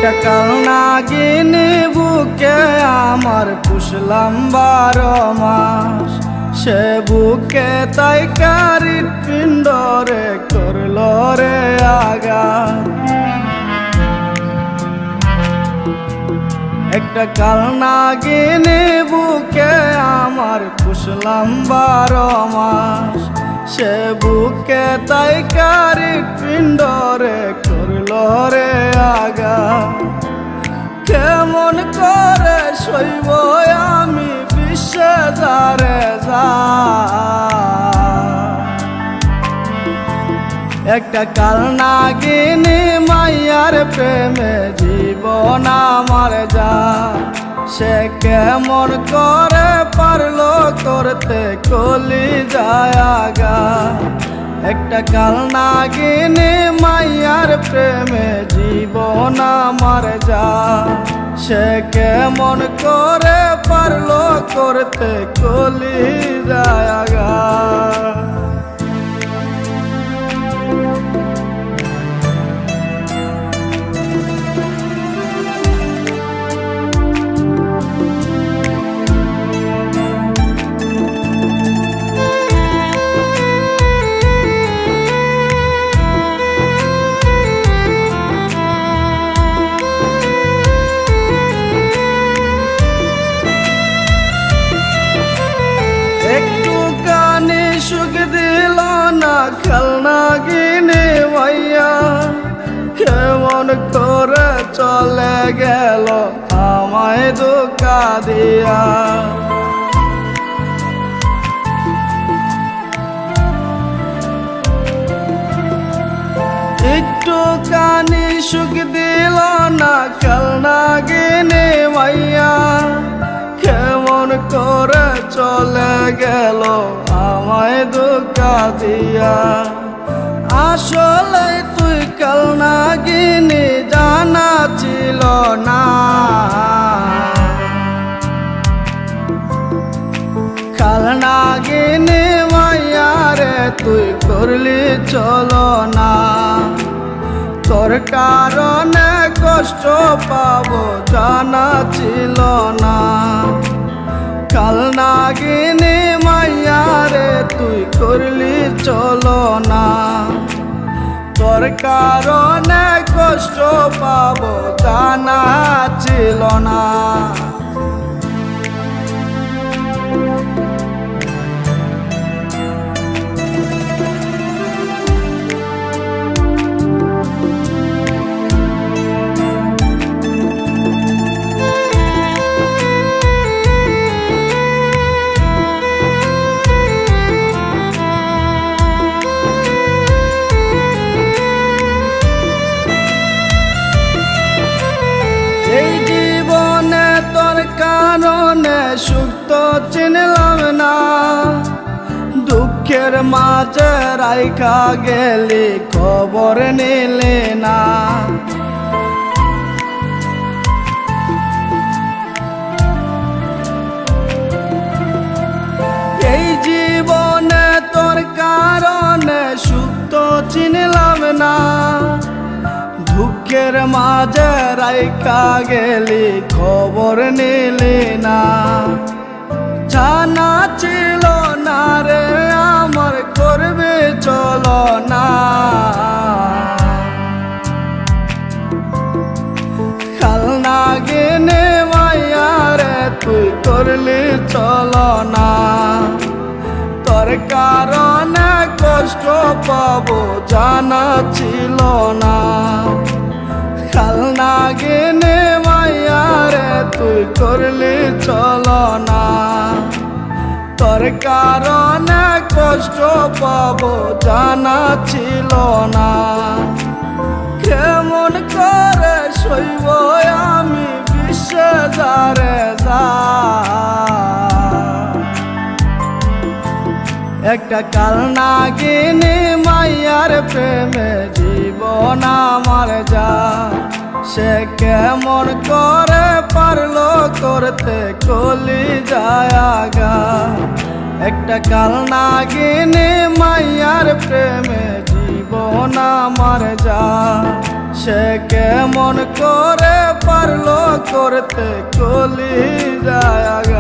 একটা কাল নাগিনী বুকে আমার পুষলাম 12 মাস, সে বুকে তাই কারির পিণ্ডরে করল রে আঘাত। একটা কাল নাগিনী বুকে আমার পুষলাম 12 মাস, সে বুকে তাই কারির পিণ্ডরে করল রে আঘাত। কেমন করে সইব আমি বিশ্বে যারে যা, একটা কাল নাগিনী মাইয়ার প্রেমে জীবন আমার যা, সে কেমন করে পারলো করতে কলি যায় আঘাত। একটা কাল নাগিনী মাইয়ার প্রেমে জীবন আমার যা, সে কেমন করে পারলো করতে কলি যায় আঘাত। সুখ দিল না কাল নাগিনী মাইয়া, কেমন করে চলে গেল আমায় ধোঁকা দিয়া। একটুখানি সুখ দিল না কাল নাগিনী মাইয়া, কেমন করে চলে গেল আমায় ধোঁকা দিয়া। আসলে তুই কাল নাগিনী জানা ছিল না, কাল নাগিনী মাইয়া রে তুই করলি চলো না। তোর কারণে কষ্ট পাবো জানা ছিল না, কাল নাগিনী মাইয়া রে তুই করলি চলো না। তোর কারণে কষ্ট পাবো জানা ছিল না। কারণে সুখ তো চিনলাম না, দুঃখের মাঝে রাইখা গেলি খবর নিলে না। এই জীবনে তোর কারণে সুখ তো চিনলাম না, দুঃখের মাঝে রাইখা গেলি খবর নিলি না। জানা ছিল না রে আমার করবে চলো না, কাল নাগিনী মাইয়া রে তুই করলি চলো না। তোর কারণে কষ্ট পাবো জানা ছিল না, কাল নাগিনী মাইয়া রে তুই করলি চলো না। তোর কারণে কষ্ট পাবো জানা ছিল না। কেমন করে সইব আমি বিশ্বে যারে যা, একটা কাল নাগিনী মাইয়ার প্রেমে জীবন আমার যা, সে কেমন করে পারলো করতে কলি যায় আঘাত। একটা কাল নাগিনী মাইয়ার প্রেমে জীবন আমার যা, সে কেমন করে পারলো করতে কলি যায়